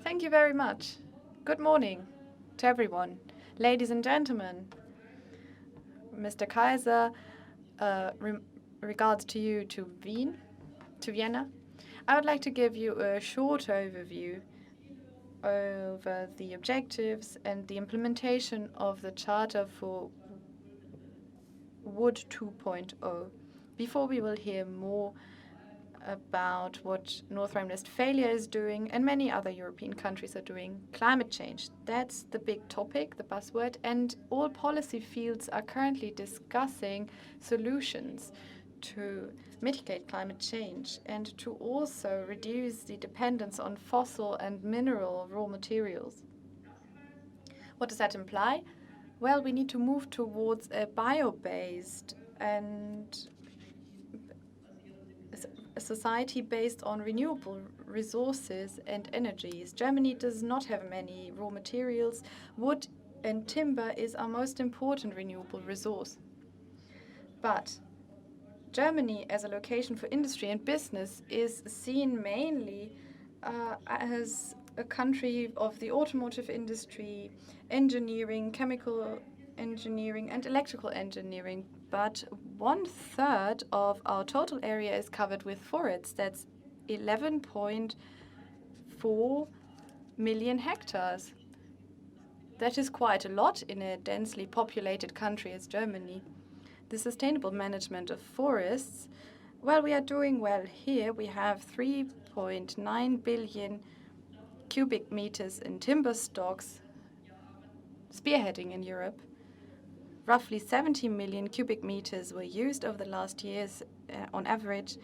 Thank you very much. Good morning to everyone. Ladies and gentlemen, Mr. Kaiser, regards to you to Vienna. I would like to give you a short overview over the objectives and the implementation of the Charter for Wood 2.0. Before we will hear more about what North Rhine-Westphalia is doing and many other European countries are doing, climate change. That's the big topic, the buzzword, and all policy fields are currently discussing solutions to mitigate climate change and to also reduce the dependence on fossil and mineral raw materials. What does that imply? Well, we need to move towards a bio-based and a society based on renewable resources and energies. Germany does not have many raw materials. Wood and timber is our most important renewable resource. But Germany as a location for industry and business is seen mainly as a country of the automotive industry, engineering, chemical engineering, and electrical engineering. But 1/3 of our total area is covered with forests. That's 11.4 million hectares. That is quite a lot in a densely populated country as Germany. The sustainable management of forests, well, we are doing well here. We have 3.9 billion cubic meters in timber stocks, spearheading in Europe. Roughly 70 million cubic meters were used over the last years on average,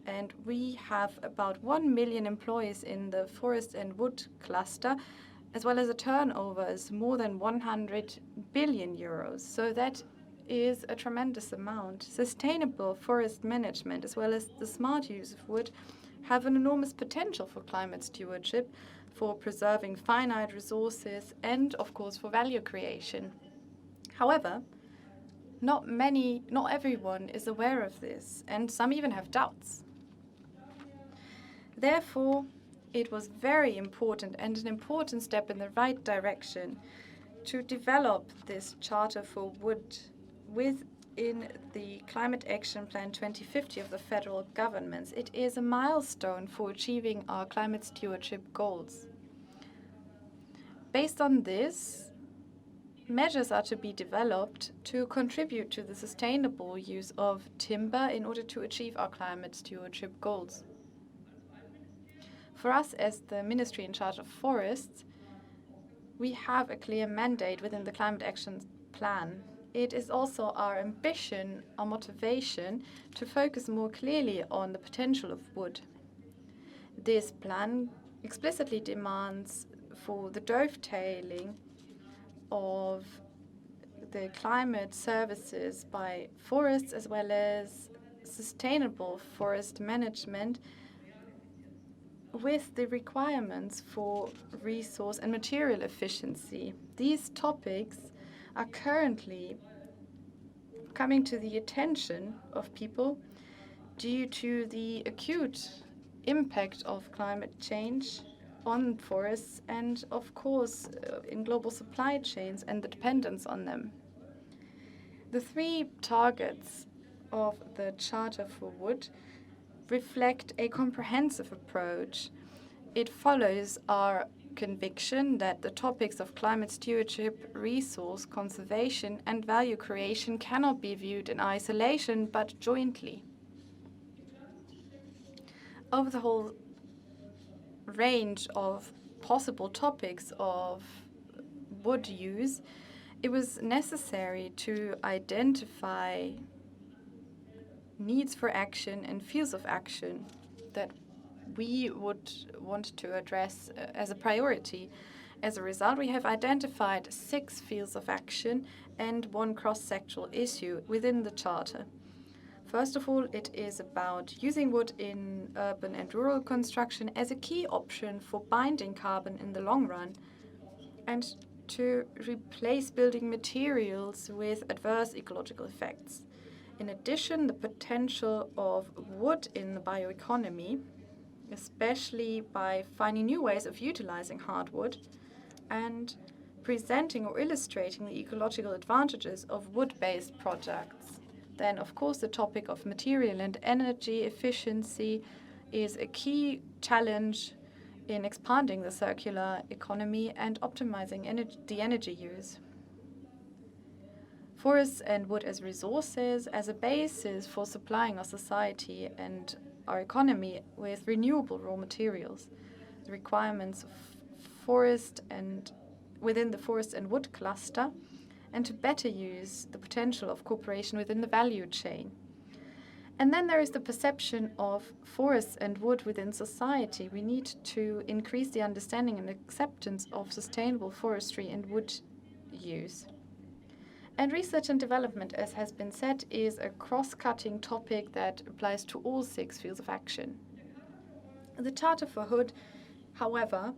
and we have about 1 million employees in the forest and wood cluster, as well as a turnover is more than 100 billion euros. So that is a tremendous amount. Sustainable forest management, as well as the smart use of wood, have an enormous potential for climate stewardship, for preserving finite resources, and of course for value creation. However, not everyone is aware of this, and some even have doubts. Therefore, it was very important and an important step in the right direction to develop this Charter for Wood within the Climate Action Plan 2050 of the federal governments. It is a milestone for achieving our climate stewardship goals. Based on this, measures are to be developed to contribute to the sustainable use of timber in order to achieve our climate stewardship goals. For us as the Ministry in charge of forests, we have a clear mandate within the Climate Action Plan. It is also our ambition, our motivation, to focus more clearly on the potential of wood. This plan explicitly demands for the dovetailing of the climate services by forests as well as sustainable forest management with the requirements for resource and material efficiency. These topics are currently coming to the attention of people due to the acute impact of climate change on forests and, of course, in global supply chains and the dependence on them. The 3 targets of the Charter for Wood reflect a comprehensive approach. It follows our conviction that the topics of climate stewardship, resource conservation, and value creation cannot be viewed in isolation but jointly. Over the whole range of possible topics of wood use, it was necessary to identify needs for action and fields of action that we would want to address as a priority. As a result, we have identified 6 fields of action and 1 cross-sectoral issue within the Charter. First of all, it is about using wood in urban and rural construction as a key option for binding carbon in the long run and to replace building materials with adverse ecological effects. In addition, the potential of wood in the bioeconomy especially by finding new ways of utilizing hardwood and presenting or illustrating the ecological advantages of wood-based products. Then, of course, the topic of material and energy efficiency is a key challenge in expanding the circular economy and optimizing the energy use. Forests and wood as resources as a basis for supplying our society and our economy with renewable raw materials. The requirements of forest and within the forest and wood cluster, and to better use the potential of cooperation within the value chain. And then there is the perception of forests and wood within society. We need to increase the understanding and acceptance of sustainable forestry and wood use. And research and development, as has been said, is a cross-cutting topic that applies to all 6 fields of action. The Charter for Wood, however,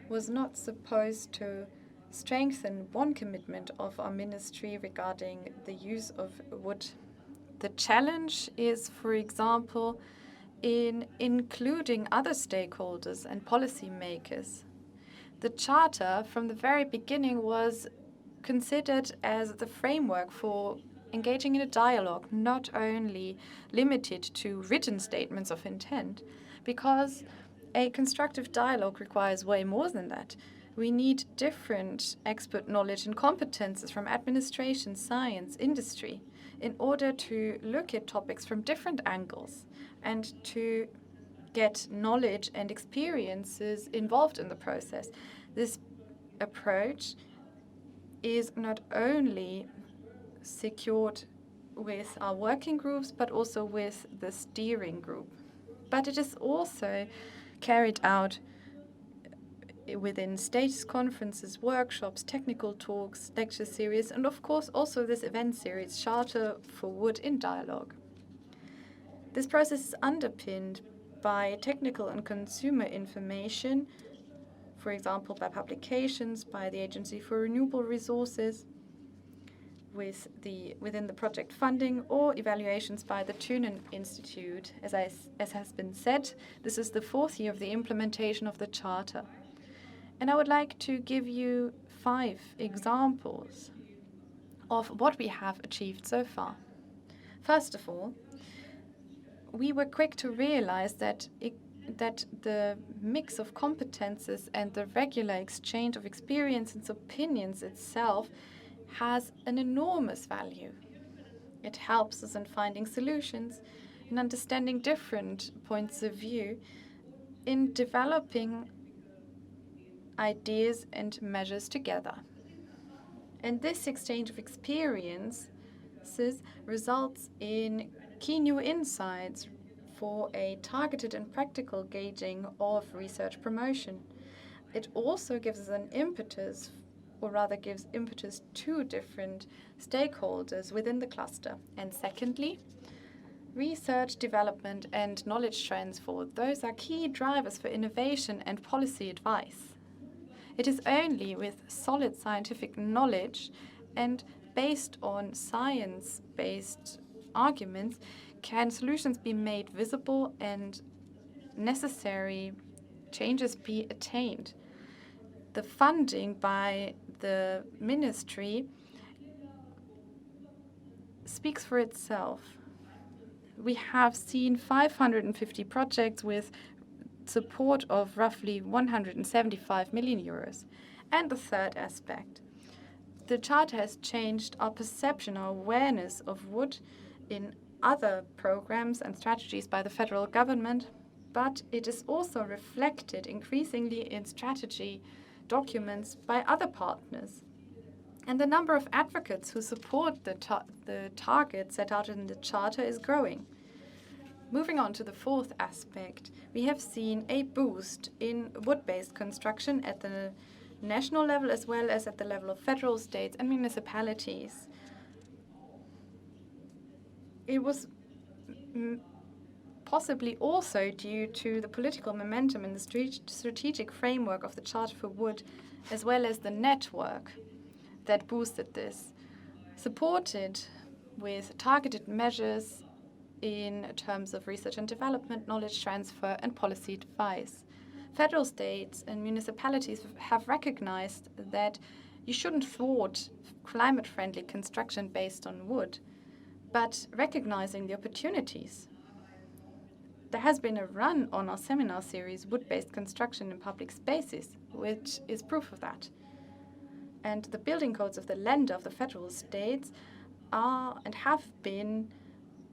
was not supposed to strengthen one commitment of our ministry regarding the use of wood. The challenge is, for example, in including other stakeholders and policymakers. The Charter, from the very beginning, was considered as the framework for engaging in a dialogue, not only limited to written statements of intent, because a constructive dialogue requires way more than that. We need different expert knowledge and competences from administration, science, industry, in order to look at topics from different angles and to get knowledge and experiences involved in the process. This approach is not only secured with our working groups, but also with the steering group. But it is also carried out within status conferences, workshops, technical talks, lecture series, and of course also this event series, Charter for Wood in Dialogue. This process is underpinned by technical and consumer information, for example, by publications by the Agency for Renewable Resources, within the project funding, or evaluations by the Thunen Institute. As has been said, this is the 4th year of the implementation of the Charter. And I would like to give you 5 examples of what we have achieved so far. First of all, we were quick to realize that the mix of competences and the regular exchange of experience and opinions itself has an enormous value. It helps us in finding solutions, in understanding different points of view, in developing ideas and measures together. And this exchange of experiences results in key new insights for a targeted and practical gauging of research promotion. It also gives us an impetus, or rather gives impetus to different stakeholders within the cluster. And secondly, research, development, and knowledge transfer. Those are key drivers for innovation and policy advice. It is only with solid scientific knowledge and based on science-based arguments can solutions be made visible and necessary changes be attained. The funding by the ministry speaks for itself. We have seen 550 projects with support of roughly 175 million euros. And the third aspect, the Charter has changed our perception, our awareness of wood in other programs and strategies by the federal government, but it is also reflected increasingly in strategy documents by other partners. And the number of advocates who support the target set out in the Charter is growing. Moving on to the 4th aspect, we have seen a boost in wood-based construction at the national level as well as at the level of federal, states, and municipalities. It was possibly also due to the political momentum and the strategic framework of the Charter for Wood, as well as the network that boosted this, supported with targeted measures in terms of research and development, knowledge transfer, and policy advice. Federal states and municipalities have recognized that you shouldn't thwart climate-friendly construction based on wood, but recognizing the opportunities. There has been a run on our seminar series, Wood-Based Construction in Public Spaces, which is proof of that. And the building codes of the Länder of the federal states are and have been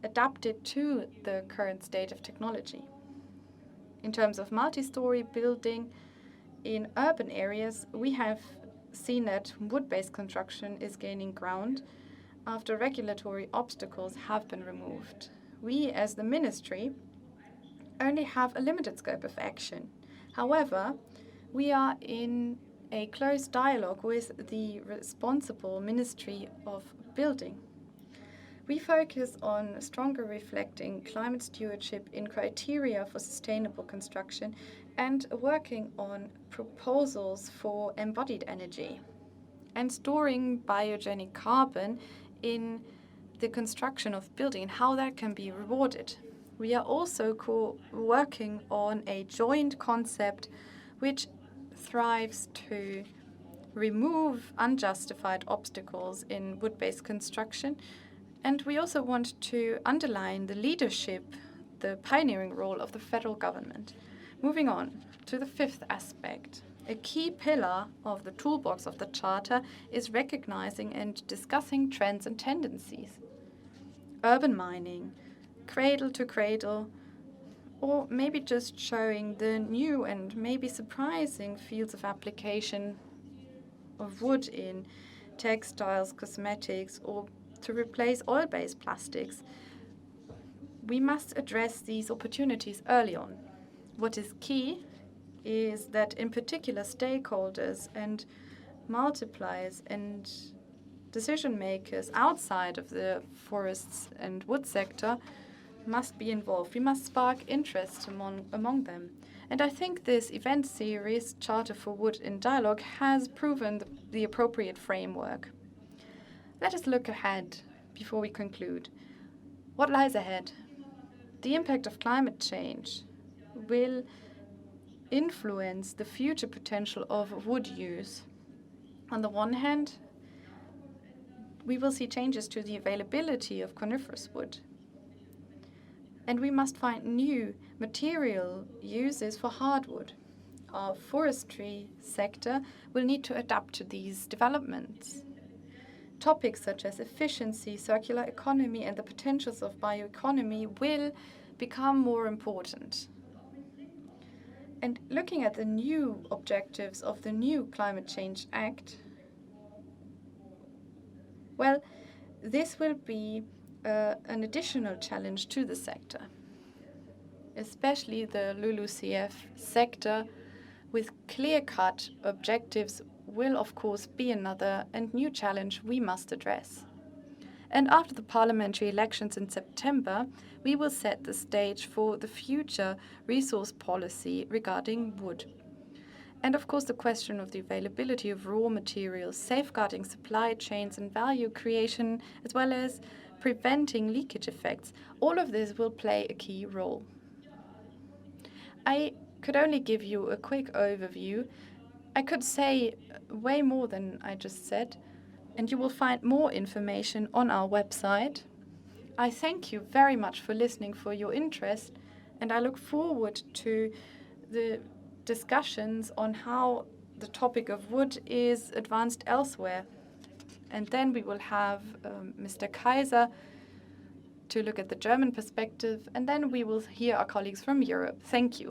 adapted to the current state of technology. In terms of multi-story building in urban areas, we have seen that wood-based construction is gaining ground after regulatory obstacles have been removed. We, as the ministry, only have a limited scope of action. However, we are in a close dialogue with the responsible Ministry of Building. We focus on stronger reflecting climate stewardship in criteria for sustainable construction and working on proposals for embodied energy and storing biogenic carbon in the construction of building and how that can be rewarded. We are also working on a joint concept which thrives to remove unjustified obstacles in wood-based construction. And we also want to underline the leadership, the pioneering role of the federal government. Moving on to the fifth aspect. A key pillar of the toolbox of the Charter is recognizing and discussing trends and tendencies. Urban mining, cradle to cradle, or maybe just showing the new and maybe surprising fields of application of wood in textiles, cosmetics, or to replace oil-based plastics. We must address these opportunities early on. What is key is that in particular stakeholders and multipliers and decision makers outside of the forests and wood sector must be involved. We must spark interest among them. And I think this event series, Charter for Wood in Dialogue, has proven the appropriate framework. Let us look ahead before we conclude. What lies ahead? The impact of climate change will influence the future potential of wood use. On the one hand, we will see changes to the availability of coniferous wood. And we must find new material uses for hardwood. Our forestry sector will need to adapt to these developments. Topics such as efficiency, circular economy, and the potentials of bioeconomy will become more important. And looking at the new objectives of the new Climate Change Act, well, this will be an additional challenge to the sector, especially the LULUCF sector with clear-cut objectives will of course be another and new challenge we must address. And after the parliamentary elections in September, we will set the stage for the future resource policy regarding wood. And of course the question of the availability of raw materials, safeguarding supply chains and value creation, as well as preventing leakage effects, all of this will play a key role. I could only give you a quick overview. I could say way more than I just said, and you will find more information on our website. I thank you very much for listening, for your interest, and I look forward to the discussions on how the topic of wood is advanced elsewhere. And then we will have Mr. Kaiser to look at the German perspective, and then we will hear our colleagues from Europe. Thank you.